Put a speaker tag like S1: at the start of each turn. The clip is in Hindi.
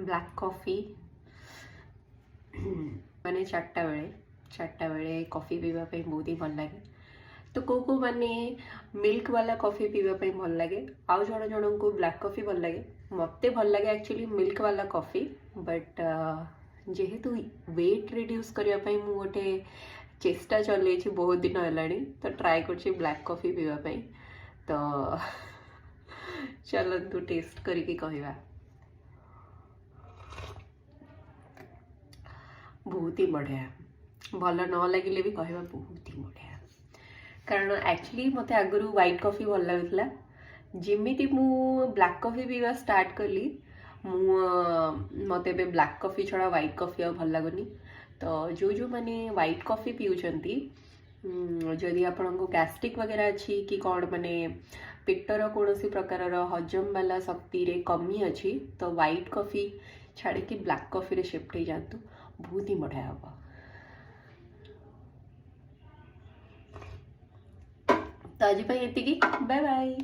S1: ब्लैक कॉफी माने चार्टा बेले कॉफी पीवाई बहुत ही भल लगे। तो को माने मिल्क वाला कॉफी पीवाई भल लगे, आउ जन जन को ब्लैक कॉफी भल लगे। मत भल लगे एक्चुअली मिल्क वाला कॉफी, बट जेहेतु वेट रिड्यूस करने गोटे चेष्टा चल बहुत दिन है, तो ट्राए कर ब्लैक कॉफी पीवाई। तो चलतु टेस्ट करके कहवा। बहुत ही बढ़िया, भल न लगे भी कहवा बहुत ही बढ़िया। कारण एक्चुअली मत आगु व्हाइट कॉफी भल लगुला, जमीती मु ब्लैक कॉफी पीवा स्टार्ट कली मत ब्लैक कॉफी छड़ा व्हाइट कॉफी आ भल लगुनि। तो जो जो माने व्हाइट कॉफी पीउछंती, जदि आपको गैस्ट्रिक वगैरह अच्छी कि कौन माने पेटर कौन प्रकार हजम वाला शक्ति रे कमी अच्छी, तो व्हाइट कॉफी छाड़ के ब्लैक कॉफी रे शिफ्ट हो जातु, बहुत ही बढ़िया हम। तो आज ये बाय बाय।